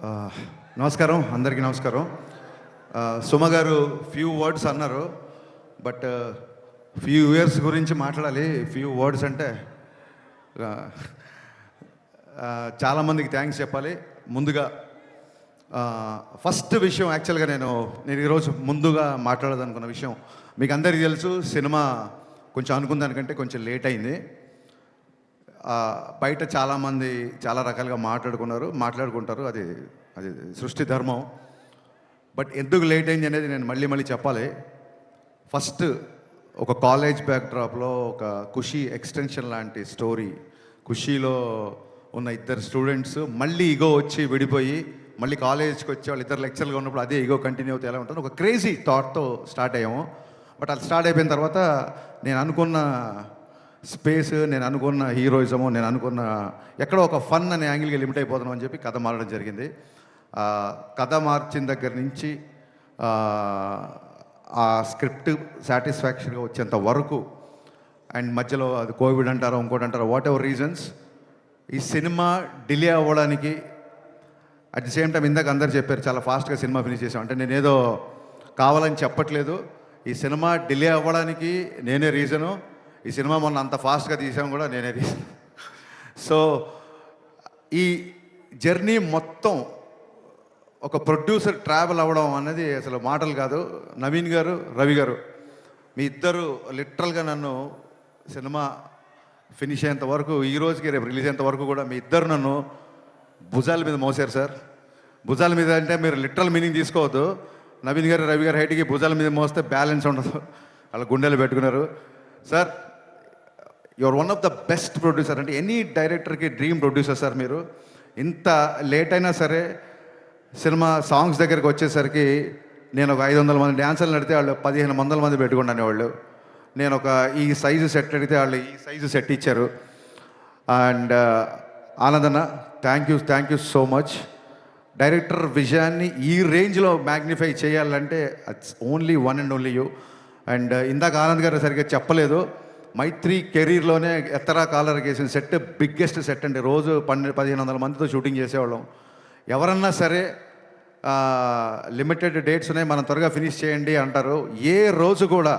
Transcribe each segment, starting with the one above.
ఆ, నమస్కారం, అందరికీ నమస్కారం. సుమ గారు ఫ్యూ వర్డ్స్ అన్నారు, బట్ ఫ్యూ ఇయర్స్ గురించి మాట్లాడాలి. ఫ్యూ వర్డ్స్ అంటే ఆ, చాలామందికి థ్యాంక్స్ చెప్పాలి. ముందుగా ఫస్ట్ విషయం, యాక్చువల్గా నేను ఈరోజు ముందుగా మాట్లాడాలనుకున్న విషయం మీకు అందరికీ తెలుసు. సినిమా కొంచెం అనుకున్న దానికంటే కొంచెం లేట్ అయింది. బయట చాలామంది చాలా రకాలుగా మాట్లాడుకుంటారు, అది అది సృష్టి ధర్మం. బట్ ఎందుకు లేట్ అయింది అనేది నేను మళ్ళీ చెప్పాలి. ఫస్ట్ ఒక కాలేజ్ బ్యాక్డ్రాప్లో ఒక ఖుషీ ఎక్స్టెన్షన్ లాంటి స్టోరీ. ఖుషీలో ఉన్న ఇద్దరు స్టూడెంట్స్ మళ్ళీ ఈగో వచ్చి విడిపోయి మళ్ళీ కాలేజ్కి వచ్చి వాళ్ళు ఇద్దరు లెక్చర్గా ఉన్నప్పుడు అదే ఈగో కంటిన్యూ అవుతే ఎలా ఉంటుంది, ఒక క్రేజీ థాట్తో స్టార్ట్ అయ్యాము. బట్ అది స్టార్ట్ అయిపోయిన తర్వాత నేను అనుకున్న స్పేస్, నేను అనుకున్న హీరోయిజము, నేను అనుకున్న ఎక్కడో ఒక ఫన్ అనే యాంగిల్కి లిమిట్ అయిపోతున్నాం అని చెప్పి కథ మారడం జరిగింది. కథ మార్చిన దగ్గర నుంచి ఆ స్క్రిప్ట్ సాటిస్ఫాక్షన్గా వచ్చేంత వరకు, అండ్ మధ్యలో అది కోవిడ్ అంటారో ఇంకోటి అంటారో, వాట్ ఎవర్ రీజన్స్, ఈ సినిమా డిలే అవ్వడానికి అట్ ది సేమ్ టైం ఇందాక అందరు చెప్పారు చాలా ఫాస్ట్గా సినిమా ఫినిష్ చేసాం అంటే నేనేదో కావాలని చెప్పట్లేదు. ఈ సినిమా డిలే అవ్వడానికి నేనే రీజను. ఈ సినిమా మొన్న అంత ఫాస్ట్గా తీసాం కూడా నేనే రీజన్. సో ఈ జర్నీ మొత్తం ఒక ప్రొడ్యూసర్ ట్రావెల్ అవ్వడం అనేది అసలు మాటలు కాదు. నవీన్ గారు, రవి గారు, మీ ఇద్దరు లిటరల్గా నన్ను సినిమా ఫినిష్ అయ్యేంత వరకు, ఈ రోజుకి రేపు రిలీజ్ అయ్యేంత వరకు కూడా మీ ఇద్దరు నన్ను భుజాల మీద మోసారు సార్. భుజాల మీద అంటే మీరు లిటరల్ మీనింగ్ తీసుకోవద్దు. నవీన్ గారు, రవి గారు హైట్కి భుజాల మీద మోస్తే బ్యాలెన్స్ ఉండదు, వాళ్ళ గుండెలు పెట్టుకున్నారు. Sir, your one of the best producer. అంటే ఎనీ డైరెక్టర్కి డ్రీమ్ ప్రొడ్యూసర్ సార్ మీరు. ఇంత లేట్ అయినా సరే సినిమా సాంగ్స్ దగ్గరికి వచ్చేసరికి నేను ఒక 500 మంది డ్యాన్సర్లు నడితే వాళ్ళు 1500 మంది పెట్టుకున్నాను వాళ్ళు. నేను ఒక ఈ సైజు సెట్ అడిగితే వాళ్ళు ఈ సైజు సెట్ ఇచ్చారు. అండ్ ఆనందన్న, thank you so much. Director విజయాన్ని ఈ రేంజ్లో మ్యాగ్నిఫై చేయాలంటే it's only one and only you. And ఇందాక ఆనంద్ గారు సరిగ్గా చెప్పలేదు, మైత్రి కెరీర్లోనే ఎత్తరా కాలర్ వేసిన సెట్ బిగ్గెస్ట్ సెట్ అండి. రోజు 1500 మందితో షూటింగ్ చేసేవాళ్ళం. ఎవరన్నా సరే లిమిటెడ్ డేట్స్ ఉన్నాయి, మనం త్వరగా ఫినిష్ చేయండి అంటారు. ఏ రోజు కూడా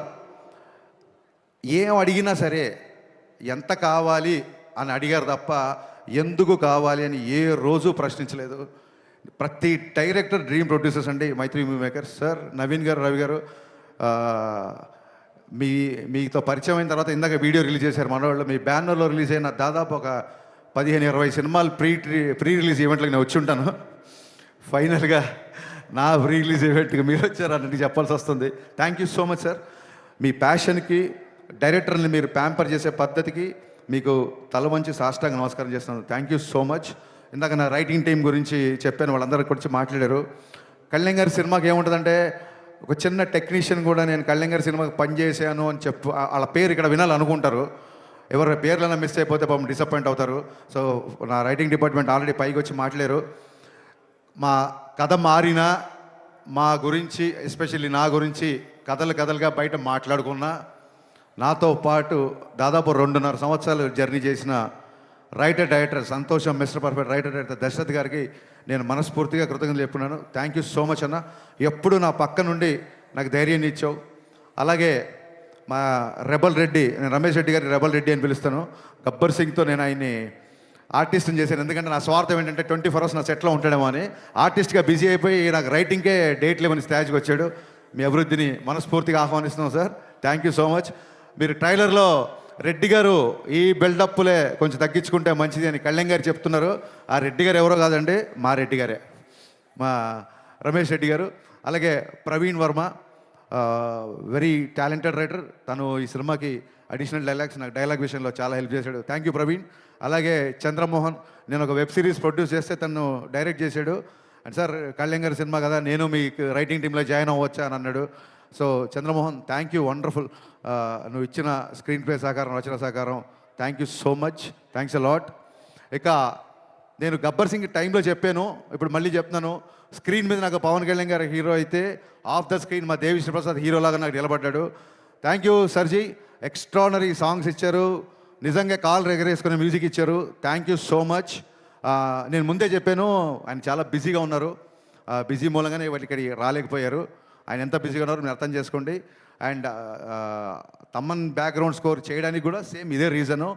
ఏం అడిగినా సరే ఎంత కావాలి అని అడిగారు తప్ప ఎందుకు కావాలి అని ఏ రోజు ప్రశ్నించలేదు. ప్రతి డైరెక్టర్ డ్రీమ్ ప్రొడ్యూసర్స్ అండి మైత్రి మూవీ మేకర్స్. సార్, నవీన్ గారు, రవి గారు, మీతో పరిచయం అయిన తర్వాత ఇందాక వీడియో రిలీజ్ చేశారు మనవాళ్ళు. మీ బ్యానర్లో రిలీజ్ అయిన దాదాపు ఒక 15-20 సినిమాలు ప్రీ రిలీజ్ ఈవెంట్లకు నేను వచ్చి ఉంటాను. ఫైనల్గా నా ప్రీ రిలీజ్ ఈవెంట్కి మీరు వచ్చారు అన్నట్టు చెప్పాల్సి వస్తుంది. Thank you so much sir. మీ ప్యాషన్కి, డైరెక్టర్ని మీరు ప్యాంపర్ చేసే పద్ధతికి మీకు తల వంచి సాష్టాంగ నమస్కారం చేస్తున్నాను. Thank you so much. ఇందాక నా రైటింగ్ టీం గురించి చెప్పాను, వాళ్ళందరికీ గురించి మాట్లాడారు. కళ్యాణ్ గారి సినిమాకి ఏముంటుందంటే, ఒక చిన్న టెక్నీషియన్ కూడా నేను కళ్యాణ్ గారి సినిమాకి పనిచేసాను అని వాళ్ళ పేరు ఇక్కడ వినాలనుకుంటారు. ఎవరి పేర్లైనా మిస్ అయిపోతే పాపం డిసప్పాయింట్ అవుతారు. సో నా రైటింగ్ డిపార్ట్మెంట్ ఆల్రెడీ పైకి వచ్చి మాట్లాడారు. మా కథ మారినా మా గురించి, ఎస్పెషల్లీ నా గురించి కథలుగా బయట మాట్లాడుకున్నా, నాతో పాటు దాదాపు 2.5 సంవత్సరాలు జర్నీ చేసిన రైటర్ డైరెక్టర్ సంతోషం, mister perfect writer director Dashrath గారికి నేను మనస్ఫూర్తిగా కృతజ్ఞతలు చెప్పుకున్నాను. థ్యాంక్ యూ సో మచ్ అన్న. ఎప్పుడు నా పక్క నుండి నాకు ధైర్యాన్ని ఇచ్చావు. అలాగే మా రెబల్ రెడ్డి, నేను రమేష్ రెడ్డి గారి రెబల్ రెడ్డి అని పిలుస్తాను. గబ్బర్ సింగ్తో నేను ఆయన్ని ఆర్టిస్ట్ని చేశాను. ఎందుకంటే నా స్వార్థం ఏంటంటే 24 hours నా సెట్లో ఉంటాడేమో అని. ఆర్టిస్ట్గా బిజీ అయిపోయి నాకు రైటింగ్కే డేట్ లేవని స్టేజ్కి వచ్చాడు. మీ అభివృద్ధిని మనస్ఫూర్తిగా ఆహ్వానిస్తున్నాం sir. Thank you so much. మీరు ట్రైలర్లో రెడ్డి గారు ఈ బిల్డప్లే కొంచెం తగ్గించుకుంటే మంచిది అని కళ్యాణ్ గారు చెప్తున్నారు. ఆ రెడ్డి గారు ఎవరో కాదండి, మా రెడ్డి గారే, మా రమేష్ రెడ్డి గారు. అలాగే Praveen Varma, very talented writer. తను ఈ సినిమాకి అడిషనల్ డైలాగ్స్, నాకు డైలాగ్ విషయంలో చాలా హెల్ప్ చేశాడు. Thank you Praveen. అలాగే చంద్రమోహన్, నేను ఒక వెబ్ సిరీస్ ప్రొడ్యూస్ చేస్తే తను డైరెక్ట్ చేశాడు. అండ్ సార్, కళ్యాణ్ గారి సినిమా కదా, నేను మీ రైటింగ్ టీంలో జాయిన్ అవ్వచ్చా అని అన్నాడు. So Chandramohan, thank you, wonderful. నువ్వు ఇచ్చిన స్క్రీన్ ప్లే సహకారం, రచన సహకారం, thank you so much. Thanks a lot. ఇక నేను గబ్బర్ సింగ్ టైంలో చెప్పాను, ఇప్పుడు మళ్ళీ చెప్తున్నాను. స్క్రీన్ మీద నాకు పవన్ కళ్యాణ్ గారు హీరో అయితే, ఆఫ్ ద స్క్రీన్ మా దేవిశ్రీ ప్రసాద్ హీరోలాగా నాకు నిలబడ్డాడు. థ్యాంక్ యూ సర్జీ. ఎక్స్ట్రానరీ సాంగ్స్ ఇచ్చారు, నిజంగా కాల్ ఎగరేసుకునే మ్యూజిక్ ఇచ్చారు. Thank you so much. నేను ముందే చెప్పాను, ఆయన చాలా బిజీగా ఉన్నారు. బిజీ మూలంగానే ఇక్కడికి రాలేకపోయారు. ఆయన ఎంత బిజీగా ఉన్నారో మీరు అర్థం చేసుకోండి. అండ్ తమ్మన్ బ్యాక్గ్రౌండ్ స్కోర్ చేయడానికి కూడా సేమ్ ఇదే రీజను.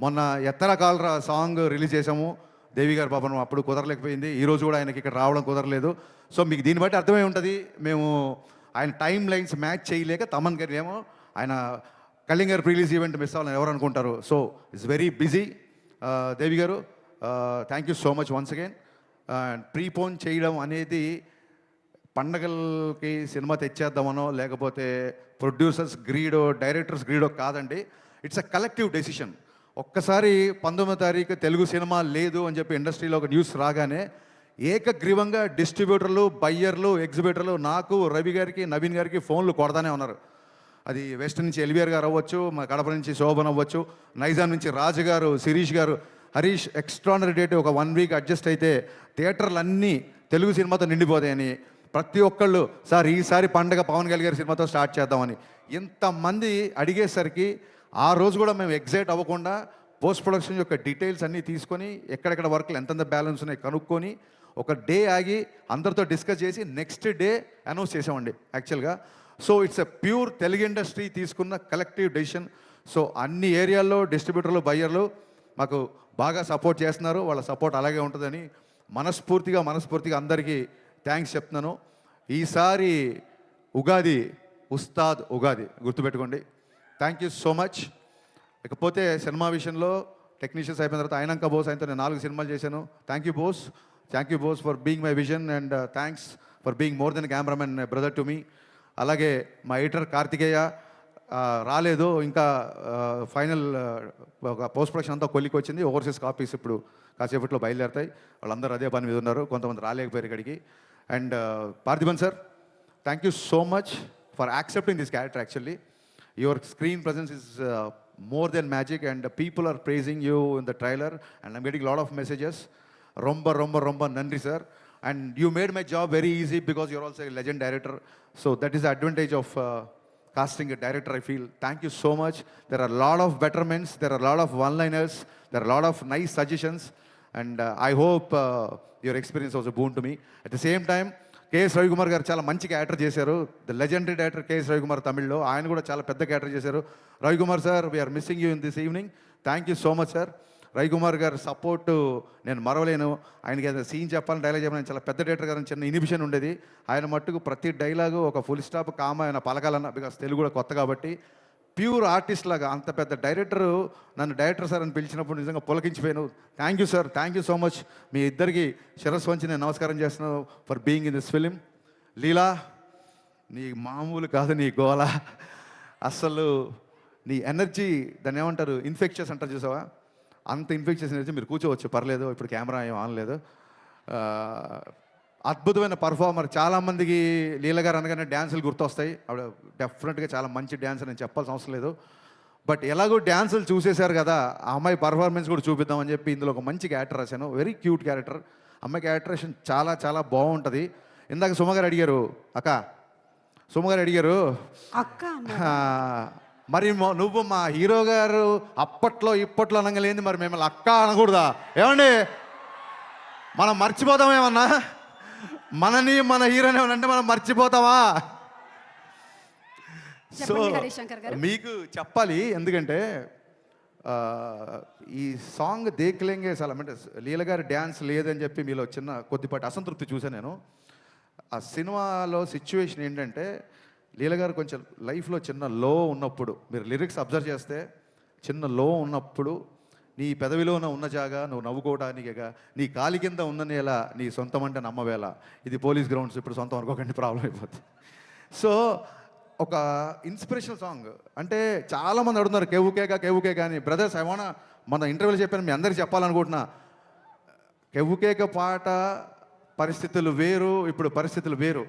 మొన్న ఎత్తర కాలరా సాంగ్ రిలీజ్ చేసాము దేవి గారి పాపం, అప్పుడు కుదరలేకపోయింది. ఈరోజు కూడా ఆయనకి ఇక్కడ రావడం కుదరలేదు. సో మీకు దీన్ని బట్టి అర్థమై ఉంటుంది, మేము ఆయన టైం లైన్స్ మ్యాచ్ చేయలేక తమన్ గారు ఏమో ఆయన కళ్యాణ్ గారు రిలీజ్ ఈవెంట్ మిస్ అవ్వాలని ఎవరు అనుకుంటారు. So it's very busy. Devi గారు thank you so much once again. Prepone చేయడం అనేది పండగలకి సినిమా తెచ్చేద్దామనో లేకపోతే ప్రొడ్యూసర్స్ గ్రీడో డైరెక్టర్స్ గ్రీడో కాదండి. It's a collective decision. ఒక్కసారి 19వ తారీఖు తెలుగు సినిమా లేదు అని చెప్పి ఇండస్ట్రీలో ఒక న్యూస్ రాగానే ఏకగ్రీవంగా డిస్ట్రిబ్యూటర్లు, బయ్యర్లు, ఎగ్జిబిటర్లు నాకు, రవి గారికి, నవీన్ గారికి ఫోన్లు కొడతానే ఉన్నారు. అది వెస్ట్ నుంచి ఎల్వీఆర్ గారు అవ్వచ్చు, మా కడప నుంచి శోభన్ అవ్వచ్చు, నైజాం నుంచి రాజు గారు, శిరీష్ గారు, హరీష్ ఎక్స్ట్రానరీ డేట్ ఒక 1 వీక్ అడ్జస్ట్ అయితే థియేటర్లు అన్నీ తెలుగు సినిమాతో నిండిపోతాయని ప్రతి ఒక్కళ్ళు సార్ ఈసారి పండగ పవన్ కళ్యాణ్ గారి సినిమాతో స్టార్ట్ చేద్దామని ఇంతమంది అడిగేసరికి ఆ రోజు కూడా మేము ఎగ్జైట్ అవ్వకుండా పోస్ట్ ప్రొడక్షన్ యొక్క డీటెయిల్స్ అన్నీ తీసుకొని ఎక్కడెక్కడ వర్క్లు ఎంతెంత బ్యాలెన్స్ ఉన్నాయి కనుక్కొని ఒక డే ఆగి అందరితో డిస్కస్ చేసి నెక్స్ట్ డే అనౌన్స్ చేసామండి యాక్చువల్గా. So it's a pure Telugu industry తీసుకున్న కలెక్టివ్ డెసిషన్. సో అన్ని ఏరియాల్లో డిస్ట్రిబ్యూటర్లు, బయ్యర్లు మాకు బాగా సపోర్ట్ చేస్తున్నారు. వాళ్ళ సపోర్ట్ అలాగే ఉంటుందని మనస్ఫూర్తిగా అందరికీ థ్యాంక్స్ చెప్తున్నాను. ఈసారి ఉగాది ఉస్తాద్ ఉగాది గుర్తుపెట్టుకోండి. Thank you so much. ఇకపోతే సినిమా విషయంలో టెక్నీషియన్స్ అయిపోయిన తర్వాత ఆయనంక బోస్ ఆయనతో నేను 4 సినిమాలు చేశాను. Thank you Bose for being my vision and thanks for being more than cameraman brother to me. అలాగే మా ఎడిటర్ కార్తికేయ రాలేదు ఇంకా, ఫైనల్ ఒక పోస్ట్ ప్రొడక్షన్ అంతా కొలికి వచ్చింది. ఓవర్సీస్ కాపీస్ ఇప్పుడు కాసేపట్లో బయలుదేరుతాయి. వాళ్ళందరూ అదే పని మీద ఉన్నారు, కొంతమంది రాలేకపోయారు ఇక్కడికి. And Parthiban sir, thank you so much for accepting this character. Actually your screen presence is more than magic and people are praising you in the trailer and I'm getting a lot of messages. Romba nandri sir, and you made my job very easy because you're also a legend director. So that is the advantage of casting a director, I feel. Thank you so much. There are a lot of betterments, there are a lot of one-liners, there are a lot of nice suggestions, and I hope your experience was a boon to me. At the same time, KS Ravikumar garu చాలా మంచి character చేశారు. The legendary director KS Ravikumar తమిళ్లో, ఆయన కూడా చాలా పెద్ద character చేశారు. Ravikumar sir, we are missing you in this evening. Thank you so much sir. Ravikumar garu support నేను మరవలేను. ఆయనకి ఏదైనా సీన్ చెప్పాలని, డైలాగ్ చెప్పాలని చాలా పెద్ద డైరెక్టర్ గారు చిన్న ఇనిబిషన్ ఉండేది. ఆయన మట్టుకు ప్రతి డైలాగు ఒక ఫుల్ స్టాప్ కామ ఆయన పలకాలన్న, బికాస్ తెలుగు కూడా కొత్త కాబట్టి ప్యూర్ ఆర్టిస్ట్ లాగా అంత పెద్ద డైరెక్టరు నన్ను డైరెక్టర్ సార్ అని పిలిచినప్పుడు నిజంగా పులకించిపోయాను. Thank you sir, thank you so much. మీ ఇద్దరికి శిరస్సు వంచి నేను నమస్కారం చేస్తున్నాను for being in this film. Leela, నీ మామూలు కాదు నీ గోల, అసలు నీ ఎనర్జీ, దాన్ని ఏమంటారు, ఇన్ఫెక్షన్స్ అంటారు చూసావా, అంత ఇన్ఫెక్షన్స్ ఎనర్జీ. మీరు కూర్చోవచ్చు పర్లేదు, ఇప్పుడు కెమెరా ఏం ఆనలేదు. అద్భుతమైన పర్ఫార్మర్. చాలామందికి లీల గారు అనగానే డ్యాన్సులు గుర్తొస్తాయి. ఆవిడ డెఫినెట్గా చాలా మంచి డ్యాన్సర్, నేను చెప్పాల్సిన అవసరం లేదు. బట్ ఎలాగో డ్యాన్సులు చూసేశారు కదా, ఆ అమ్మాయి పర్ఫార్మెన్స్ కూడా చూపిద్దామని చెప్పి ఇందులో ఒక మంచి క్యారెక్టర్ రాశాను. Very cute character. అమ్మాయి క్యారెక్టరేషన్ చాలా చాలా బాగుంటుంది. ఇందాక సుమగారు అడిగారు, సుమగారు అడిగారు అక్క మరి నువ్వు మా హీరో గారు అప్పట్లో ఇప్పట్లో అనగలేంది, మరి మిమ్మల్ని అక్క అనకూడదా? ఏమండి, మనం మర్చిపోతామేమన్నా? మనని మన హీరోని ఏమనంటే మనం మర్చిపోతామా? సో మీకు చెప్పాలి, ఎందుకంటే ఈ సాంగ్ దేఖ్లేంగే చాలా, అంటే లీల గారి డ్యాన్స్ లేదని చెప్పి మీలో చిన్న కొద్దిపాటి అసంతృప్తి చూసాను నేను. ఆ సినిమాలో సిచ్యువేషన్ ఏంటంటే, లీల గారు కొంచెం లైఫ్లో చిన్న లో ఉన్నప్పుడు, మీరు లిరిక్స్ అబ్జర్వ్ చేస్తే చిన్న లో ఉన్నప్పుడు, నీ పెదవిలోన ఉన్న జాగా నువ్వు నవ్వుకోవడానికేగా, నీ కాలి కింద ఉన్న నేల నీ సొంతం అంటే నమ్మవేళ. ఇది పోలీస్ గ్రౌండ్స్, ఇప్పుడు సొంతం అనుకోకండి, ప్రాబ్లం అయిపోతుంది. సో ఒక ఇన్స్పిరేషనల్ సాంగ్. అంటే చాలామంది అడుగుతున్నారు కేవుకేక అని. బ్రదర్స్, ఏమన్నా మన ఇంటర్వ్యూలో చెప్పాను, మీ అందరికీ చెప్పాలనుకుంటున్నా, కేవుకేక పాట పరిస్థితులు వేరు, ఇప్పుడు పరిస్థితులు వేరు.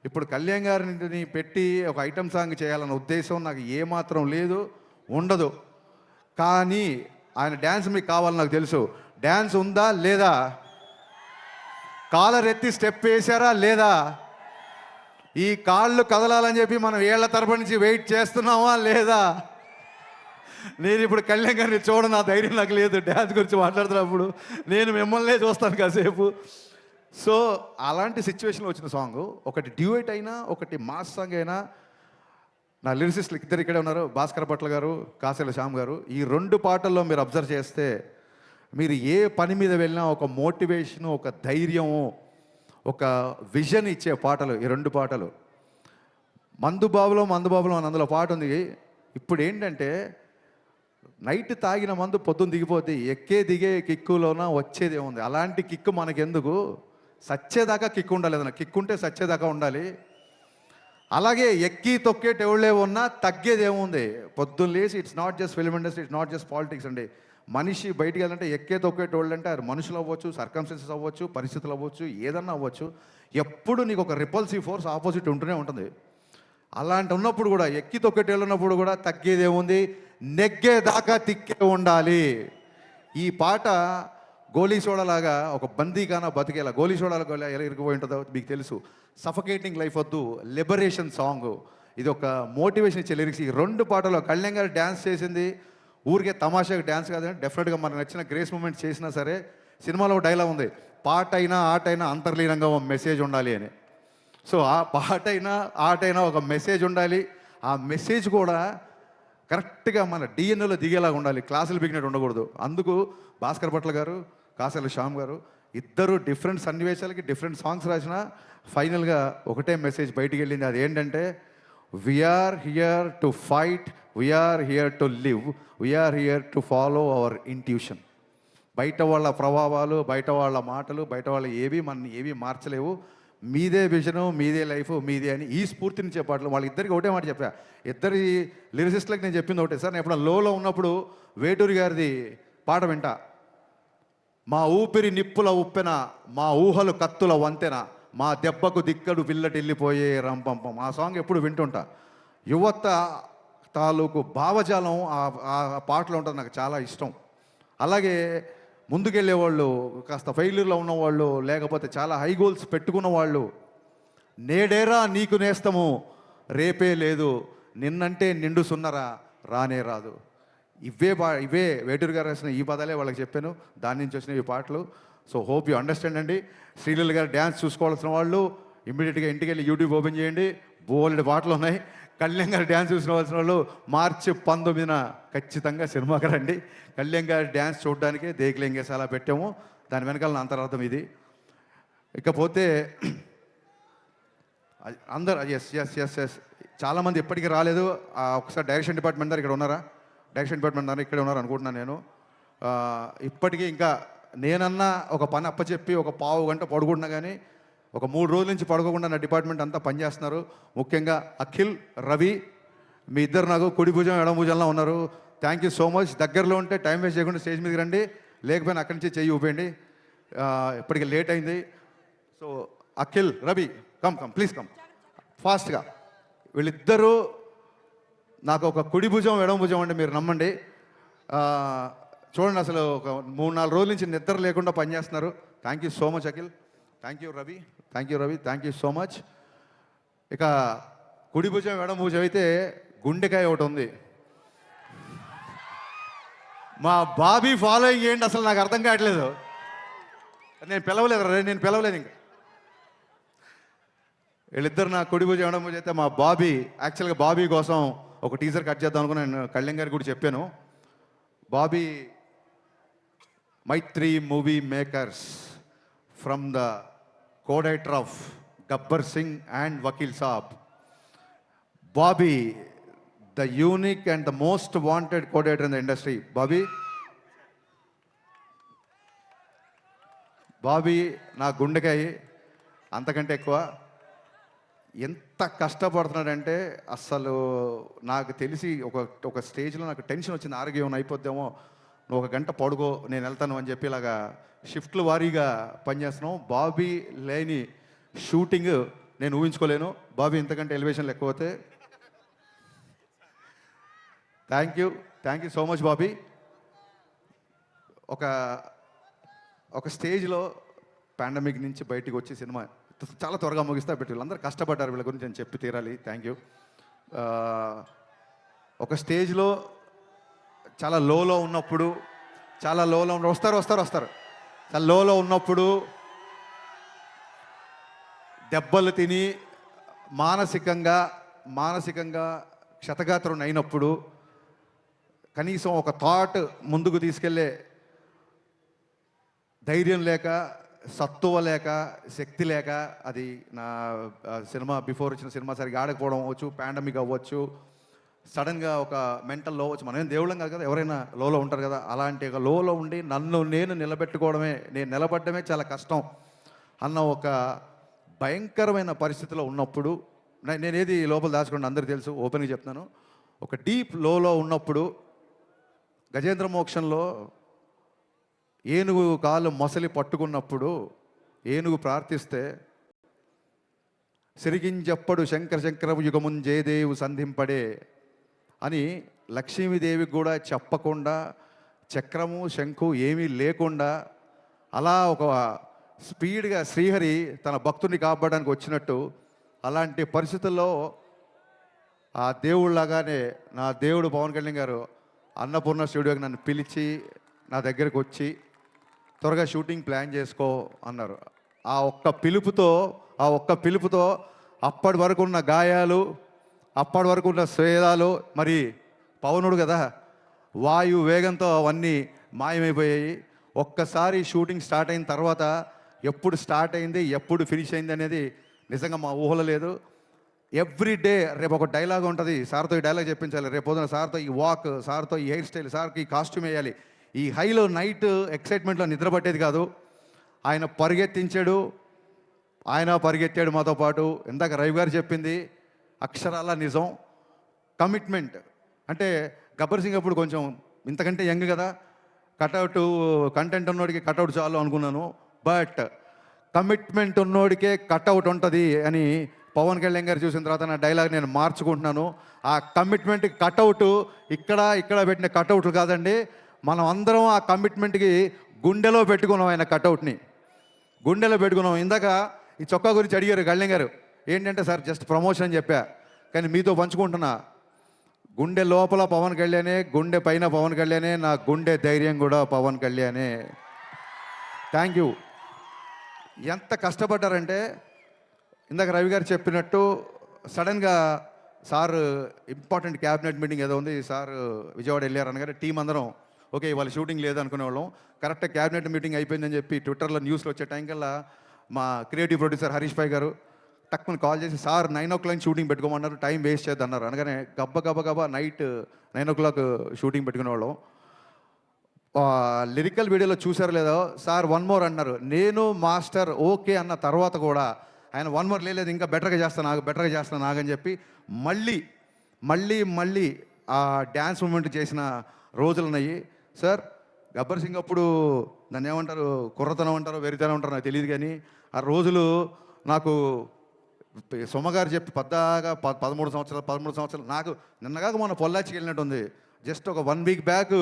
ఇప్పుడు కళ్యాణ్ గారిని పెట్టి ఒక ఐటమ్ సాంగ్ చేయాలన్న ఉద్దేశం నాకు ఏమాత్రం లేదు, ఉండదు. కానీ ఆయన డ్యాన్స్ మీకు కావాలని నాకు తెలుసు. డ్యాన్స్ ఉందా లేదా? కాలర్ ఎత్తి స్టెప్ వేశారా లేదా? ఈ కాళ్ళు కదలాలని చెప్పి మనం ఏళ్ల తరబడి నుంచి వెయిట్ చేస్తున్నామా లేదా? నేను ఇప్పుడు కళ్యాణ్ గారిని చూడను, ఆ ధైర్యం నాకు లేదు. డ్యాన్స్ గురించి మాట్లాడుతున్నప్పుడు నేను మిమ్మల్నే చూస్తాను కాసేపు. సో అలాంటి సిచ్యువేషన్లో వచ్చిన సాంగ్, ఒకటి డ్యూయట్ అయినా ఒకటి మాస్ సాంగ్ అయినా, నా లిరిసిస్టులు ఇద్దరు ఇక్కడే ఉన్నారు, భాస్కర్ భట్ల గారు, కాసేల శ్యామ్ గారు. ఈ 2 పాటల్లో మీరు అబ్జర్వ్ చేస్తే మీరు ఏ పని మీద వెళ్ళినా ఒక మోటివేషను, ఒక ధైర్యము, ఒక విజన్ ఇచ్చే పాటలు ఈ 2 పాటలు. మందుబాబులో అని అందులో పాట ఉంది. ఇప్పుడు ఏంటంటే నైట్ తాగిన మందు పొద్దున్న దిగిపోతే ఎక్కే దిగే కిక్కులోన వచ్చేది ఏముంది. అలాంటి కిక్కు మనకెందుకు, సచ్చేదాకా కిక్కు ఉండాలి. ఏదైనా కిక్కు ఉంటే సచ్చేదాకా ఉండాలి. అలాగే ఎక్కి తొక్కేటెవుళ్ళే ఉన్నా తగ్గేది ఏముంది. పొద్దున్న లేచి it's not just film industry, it's not just politics అండి. మనిషి బయటికి వెళ్ళాలంటే ఎక్కే తొక్కేటోళ్ళు అంటే అది మనుషులు అవ్వచ్చు, సర్కమ్స్టెన్సెస్ అవ్వచ్చు, పరిస్థితులు అవ్వచ్చు, ఏదన్నా అవ్వచ్చు. ఎప్పుడు నీకు ఒక రిపల్సివ్ ఫోర్స్ ఆపోజిట్ ఉంటూనే ఉంటుంది. అలాంటి ఉన్నప్పుడు కూడా ఎక్కి తొక్కేటోళ్ళు ఉన్నప్పుడు కూడా తగ్గేది ఏముంది, నెగ్గేదాకా తిక్కే ఉండాలి. ఈ పాట గోలీ సోడాలాగా ఒక బందీగానా బతికేలా, గోలీ సోడాల ఎలా ఇరిగిపోయి ఉంటుందో మీకు తెలుసు. సఫకేటింగ్ లైఫ్ వద్దు, లిబరేషన్ సాంగ్. ఇది ఒక మోటివేషన్ ఇచ్చే లిరిక్స్. ఈ 2 పాటలో కళ్యాణ్ గారు డ్యాన్స్ చేసింది ఊరికే తమాషాగా డ్యాన్స్ కాదండి, డెఫినెట్గా మనకు నచ్చిన గ్రేస్ మూమెంట్ చేసినా సరే. సినిమాలో డైలాగ్ ఉంది, పాట అయినా ఆట అయినా అంతర్లీనంగా ఒక మెసేజ్ ఉండాలి అని. సో ఆ పాట అయినా ఆట అయినా ఒక మెసేజ్ ఉండాలి. ఆ మెసేజ్ కూడా కరెక్ట్గా మన డిఎన్ఏలో దిగేలాగా ఉండాలి, క్లాసులు బిగినట్టు ఉండకూడదు. అందుకు భాస్కర్ భట్ల గారు, కాసేల శ్యామ్ గారు ఇద్దరు డిఫరెంట్ సన్నివేశాలకి డిఫరెంట్ సాంగ్స్ రాసిన ఫైనల్గా ఒకటే మెసేజ్ బయటికి వెళ్ళింది. అది ఏంటంటే, we are here to fight, we are here to live, we are here to follow our intuition. బయట వాళ్ళ ప్రభావాలు, బయట వాళ్ళ మాటలు, బయట వాళ్ళ ఏవి మార్చలేవు. మీదే విజను, మీదే లైఫ్, మీదే అని ఈ స్ఫూర్తినిచ్చే పాటలు. వాళ్ళిద్దరికి ఒకటే మాట చెప్పా, ఇద్దరి లిరిసిస్టులకు నేను చెప్పింది ఒకటే. సార్ నేను ఎప్పుడు లోలో ఉన్నప్పుడు వేటూరి గారిది పాట వింటా, మా ఊపిరి నిప్పుల ఉప్పెన, మా ఊహలు కత్తుల వంతెన, మా దెబ్బకు దిక్కడు పిల్లటెళ్ళిపోయే రంపంపం. ఆ సాంగ్ ఎప్పుడు వింటుంటా. యువత తాలూకు భావజాలం ఆ పాటలో ఉంటుంది, నాకు చాలా ఇష్టం. అలాగే ముందుకెళ్ళే వాళ్ళు, కాస్త ఫెయిల్యూర్లో ఉన్నవాళ్ళు, లేకపోతే చాలా హై గోల్స్ పెట్టుకున్న వాళ్ళు, నేడేరా నీకు నేస్తము, రేపే లేదు, నిన్నంటే నిండు సున్నరా రానే రాదు. ఇవే వేటూరు గారు రాసిన ఈ పదాలే వాళ్ళకి చెప్పాను, దాని నుంచి వచ్చిన ఈ పాటలు. సో హోప్ యూ అండర్స్టాండ్ అండి. శ్రీలీల గారు డ్యాన్స్ చూసుకోవాల్సిన వాళ్ళు ఇమ్మీడియట్గా ఇంటికి వెళ్ళి యూట్యూబ్ ఓపెన్ చేయండి, బోల్డ్ పాటలు ఉన్నాయి. కళ్యాణ్ గారు డ్యాన్స్ చూసుకోవాల్సిన వాళ్ళు మార్చి 19న ఖచ్చితంగా సినిమాకి రండి. కళ్యాణ్ గారి డ్యాన్స్ చూడడానికి దేకులేంగేసి అలా పెట్టాము, దాని వెనకాల అంతరార్థం ఇది. ఇకపోతే అందరు ఎస్ ఎస్ ఎస్ ఎస్ చాలామంది ఎప్పటికీ రాలేదు. ఒకసారి డైరెక్షన్ డిపార్ట్మెంట్ దగ్గర ఇక్కడ ఉన్నారా? డైరెక్షన్ డిపార్ట్మెంట్ దగ్గర ఇక్కడే ఉన్నారు అనుకుంటున్నాను నేను. ఇప్పటికీ ఇంకా నేనన్నా ఒక పని అప్పచెప్పి ఒక పావు గంట పడుకుంటున్నా కానీ ఒక 3 రోజుల నుంచి పడుకోకుండా నా డిపార్ట్మెంట్ అంతా పనిచేస్తున్నారు. ముఖ్యంగా అఖిల్, రవి, మీ ఇద్దరు నాకు కుడి భుజం ఎడమ భుజంలో ఉన్నారు. Thank you so much. దగ్గరలో ఉంటే టైం వేస్ట్ చేయకుండా స్టేజ్ మీదకి రండి, లేకపోయినా అక్కడి నుంచి చెయ్యి ఊపేయండి. ఇప్పటికి లేట్ అయింది. So Akhil, Ravi, come please come ఫాస్ట్గా. వీళ్ళిద్దరూ నాకు ఒక కుడి భుజం ఎడమ భుజం అంటే మీరు నమ్మండి. చూడండి, అసలు ఒక 3-4 రోజుల నుంచి నిద్ర లేకుండా పనిచేస్తున్నారు. Thank you so much Akhil. Thank you Ravi, thank you so much. ఇక కుడి భుజం ఎడమ భుజం అయితే గుండెకాయ ఒకటి ఉంది. మా బాబీ ఫాలోయింగ్ ఏంటి అసలు నాకు అర్థం కావట్లేదు. నేను పిలవలేదు ఇంకా. వీళ్ళిద్దరు నా కుడి భుజం ఎడమ భుజం అయితే మా బాబీ. యాక్చువల్గా బాబీ కోసం ఒక టీజర్ కట్ చేద్దాం అనుకుని నేను కళ్యాణ్ గారికి కూడా చెప్పాను. Bobby Mythri movie makers from the co-director of Gabbar Singh and Vakil Saab. Bobby, the unique and the most wanted co-director in the industry. Bobby నా గుండెకాయ అంతకంటే ఎక్కువ. ఎంత కష్టపడుతున్నాడంటే అస్సలు నాకు తెలిసి ఒక స్టేజ్లో నాకు టెన్షన్ వచ్చింది, ఆరోగ్యం అయిపోద్దేమో, నువ్వు 1 గంట పడుకో నేను వెళ్తాను అని చెప్పి ఇలాగా షిఫ్ట్లు వారీగా పనిచేస్తున్నాం. బాబీ లేని షూటింగ్ నేను ఊహించుకోలేను. బాబీ ఇంతకంటే ఎలివేషన్లు ఎక్కువైతే. Thank you so much Bobby. ఒక స్టేజ్లో పాండమిక్ నుంచి బయటికి వచ్చి సినిమా చాలా త్వరగా ముగిస్తా పెట్టి వీళ్ళందరూ కష్టపడ్డారు, వీళ్ళ గురించి నేను చెప్పి తీరాలి. Thank you. ఒక స్టేజ్లో చాలా లోలో ఉన్నప్పుడు, చాలా లోలో ఉన్న వస్తారు చాలా లోలో ఉన్నప్పుడు దెబ్బలు తిని మానసికంగా క్షతగాత్రం అయినప్పుడు కనీసం ఒక థాట్ ముందుకు తీసుకెళ్ళే ధైర్యం లేక, సత్తువ లేక, శక్తి లేక, అది నా సినిమా బిఫోర్ వచ్చిన సినిమా సరిగా ఆడకపోవడం అవ్వచ్చు, పాండమిక్ అవ్వచ్చు, సడన్గా ఒక మెంటల్ లో అవ్వచ్చు. మనం ఏం దేవుళ్ళం కాదు కదా, ఎవరైనా లోలో ఉంటారు కదా. అలాంటి ఒక లోలో ఉండి నన్ను నేను నేను నిలబడమే చాలా కష్టం అన్న ఒక భయంకరమైన పరిస్థితిలో ఉన్నప్పుడు, నేనేది లోపల దాచుకోండి అందరికీ తెలుసు, ఓపెన్గా చెప్తున్నాను. ఒక డీప్ లోలో ఉన్నప్పుడు గజేంద్ర మోక్షంలో ఏనుగు కాలు మొసలి పట్టుకున్నప్పుడు ఏనుగు ప్రార్థిస్తే సిరిగింజప్పడు శంకరవు యుగమున్ జయదేవు సంధింపడే అని లక్ష్మీదేవికి కూడా చెప్పకుండా, చక్రము శంఖు ఏమీ లేకుండా అలా ఒక స్పీడ్గా శ్రీహరి తన భక్తుని కాపాడడానికి వచ్చినట్టు, అలాంటి పరిస్థితుల్లో ఆ దేవుళ్ళలాగానే నా దేవుడు పవన్ కళ్యాణ్ గారు అన్నపూర్ణ స్టూడియోకి నన్ను పిలిచి నా దగ్గరకు వచ్చి త్వరగా షూటింగ్ ప్లాన్ చేసుకో అన్నారు. ఆ ఒక్క పిలుపుతో అప్పటి వరకు ఉన్న గాయాలు, అప్పటి వరకు ఉన్న స్వేదాలు, మరి పవనుడు కదా, వాయు వేగంతో అవన్నీ మాయమైపోయాయి. ఒక్కసారి షూటింగ్ స్టార్ట్ అయిన తర్వాత ఎప్పుడు స్టార్ట్ అయింది, ఎప్పుడు ఫినిష్ అయింది అనేది నిజంగా మా ఊహలో లేదు. ఎవ్రీ డే రేపు ఒక డైలాగ్ ఉంటుంది, సార్తో ఈ డైలాగ్ చెప్పించాలి, రేపు పొద్దున సార్తో ఈ వాక్, సార్తో ఈ హెయిర్ స్టైల్, సార్కి ఈ కాస్ట్యూమ్ వేయాలి. ఈ హైలో నైట్ ఎక్సైట్మెంట్లో నిద్ర పట్టేది కాదు. ఆయన పరిగెత్తాడు మాతో పాటు. ఇందాక రవి గారు చెప్పింది అక్షరాల నిజం. కమిట్మెంట్ అంటే గబ్బర్ సింగ్ అప్పుడు కొంచెం ఇంతకంటే యంగ్ కదా, కటౌట్ కంటెంట్ ఉన్నోడికి కటౌట్ చాలు అనుకున్నాను. బట్ కమిట్మెంట్ ఉన్నోడికే కటౌట్ ఉంటుంది అని పవన్ కళ్యాణ్ గారు చూసిన తర్వాత నా డైలాగ్ నేను మార్చుకుంటున్నాను. ఆ కమిట్మెంట్ కటౌట్ ఇక్కడ పెట్టిన కటౌట్లు కాదండి, మనం అందరం ఆ కమిట్మెంట్కి గుండెలో పెట్టుకున్నాం. ఆయన కటౌట్ని గుండెలో పెట్టుకున్నాం. ఇందాక ఈ చొక్కా గురించి అడిగారు కళ్యాణ్ గారు, ఏంటంటే సార్ జస్ట్ ప్రమోషన్ అని చెప్పా, కానీ మీతో పంచుకుంటున్నా. గుండె లోపల పవన్ కళ్యాణే, గుండె పైన పవన్ కళ్యాణే, నా గుండె ధైర్యం కూడా పవన్ కళ్యాణే. Thank you. ఎంత కష్టపడ్డారంటే ఇందాక రవి గారు చెప్పినట్టు సడన్గా సార్ ఇంపార్టెంట్ క్యాబినెట్ మీటింగ్ ఏదో ఉంది, సార్ విజయవాడ వెళ్ళారు అనగానే టీం అందరం ఓకే ఇవాళ షూటింగ్ లేదు అనుకునేవాళ్ళం. కరెక్ట్గా క్యాబినెట్ మీటింగ్ అయిపోయిందని చెప్పి ట్విట్టర్లో న్యూస్లో వచ్చే టైం కల్లా మా క్రియేటివ్ ప్రొడ్యూసర్ హరీష్ భాయ్ గారు టక్కుని కాల్ చేసి, సార్ 9 o'clock షూటింగ్ పెట్టుకోమన్నారు, టైం వేస్ట్ చేద్దన్నారు. అనగానే గబ్బ నైట్ 9 o'clock షూటింగ్ పెట్టుకునేవాళ్ళం. లిరికల్ వీడియోలో చూసారు లేదో, సార్ 1 more అన్నారు. నేను మాస్టర్ ఓకే అన్న తర్వాత కూడా ఆయన 1 more లేదు, ఇంకా బెటర్గా చేస్తాను నాగని చెప్పి మళ్ళీ ఆ డ్యాన్స్ మూమెంట్ చేసిన రోజులు ఉన్నాయి. సార్ గబ్బర్ సింగ్ అప్పుడు దాన్ని ఏమంటారు, కుర్రతనం అంటారో వెరితనం అంటారో నాకు తెలియదు, కానీ ఆ రోజులు నాకు సొమ్మగారు చెప్పి పద్దాగా 13 సంవత్సరాలు నాకు నిన్నగాక మన పొల్లాచికి వెళ్ళినట్టుంది. జస్ట్ ఒక 1 week బ్యాక్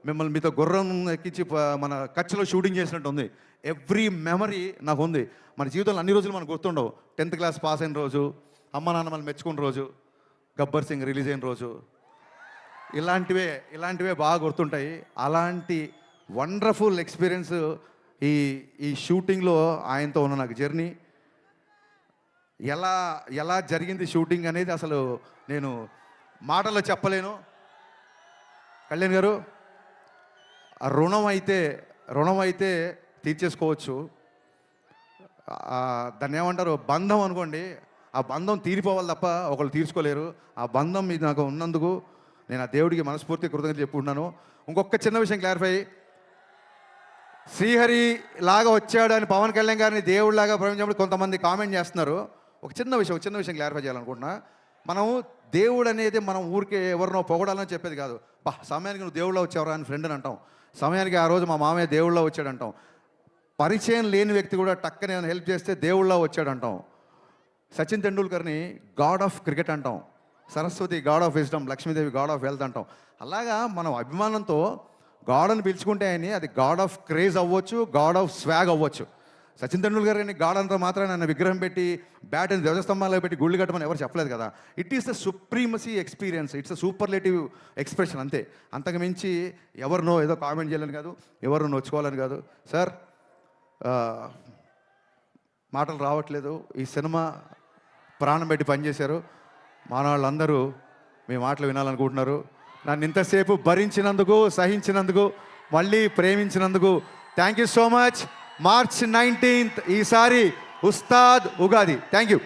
మిమ్మల్ని మీతో గుర్రం ఎక్కించి మన కచ్లో షూటింగ్ చేసినట్టు ఉంది. ఎవ్రీ మెమరీ నాకు ఉంది. మన జీవితంలో అన్ని రోజులు మనకు గుర్తుండవు. 10th class పాస్ అయిన రోజు, అమ్మ నాన్న మనం మెచ్చుకున్న రోజు, గబ్బర్ సింగ్ రిలీజ్ అయిన రోజు, ఇలాంటివే బాగా గుర్తుంటాయి. అలాంటి వండర్ఫుల్ ఎక్స్పీరియన్స్ ఈ షూటింగ్లో ఆయనతో ఉన్న నాకు జర్నీ. ఎలా జరిగింది షూటింగ్ అనేది అసలు నేను మాటల్లో చెప్పలేను. కళ్యాణ్ గారు, ఆ రుణం అయితే తీర్చేసుకోవచ్చు. దాన్ని ఏమంటారు, బంధం అనుకోండి. ఆ బంధం తీరిపోవాలి తప్ప ఒకళ్ళు తీర్చుకోలేరు. ఆ బంధం మీద నాకు ఉన్నందుకు నేను ఆ దేవుడికి మనస్ఫూర్తి కృతజ్ఞతలు చెప్పుకుంటున్నాను. ఇంకొక చిన్న విషయం క్లారిఫై, శ్రీహరి లాగా వచ్చాడు అని పవన్ కళ్యాణ్ గారిని దేవుడిలాగా ప్రపంచంలో కొంతమంది కామెంట్ చేస్తున్నారు. ఒక చిన్న విషయం క్లారిఫై చేయాలనుకుంటున్నా. మనం దేవుడు అనేది మనం ఊరికే ఎవరినో పొగడాలని చెప్పేది కాదు. సమయానికి నువ్వు దేవుళ్ళో వచ్చావరా అని ఫ్రెండ్ అని అంటాం, సమయానికి ఆ రోజు మా మామయ్య దేవుళ్ళో వచ్చాడు అంటాం, పరిచయం లేని వ్యక్తి కూడా టక్కనే హెల్ప్ చేస్తే దేవుళ్ళో వచ్చాడు అంటాం, సచిన్ తెండూల్కర్ని గాడ్ ఆఫ్ క్రికెట్ అంటాం, Saraswati God of wisdom, Lakshmidevi God of wealth అంటాం. అలాగా మనం అభిమానంతో గాడ్ అని పిలుచుకుంటే ఆయన్ని అది గాడ్ ఆఫ్ క్రేజ్ అవ్వచ్చు, గాడ్ ఆఫ్ స్వాగ్ అవ్వచ్చు. సచిన్ తెండూల్కర్ గారిని గాడ్ అంతా మాత్రం నన్ను విగ్రహం పెట్టి బ్యాట్ అని ధ్వజస్తంభాల్లో పెట్టి గుళ్ళు కట్టమని ఎవరు చెప్పలేదు కదా. It is the supremacy experience, it's a superlative expression అంతే. అంతకు మించి ఎవరినో ఏదో కామెంట్ చేయాలని కాదు, ఎవరు నొచ్చుకోవాలని కాదు. సార్ మాటలు రావట్లేదు. ఈ సినిమా ప్రాణం పెట్టి పనిచేశారు. మన వాళ్ళందరూ మీ మాటలు వినాలనుకుంటున్నారు. నన్ను ఇంతసేపు భరించినందుకు, సహించినందుకు, మళ్ళీ ప్రేమించినందుకు thank you so much. March 19th ఈసారి ఉస్తాద్ ఉగాది. Thank you.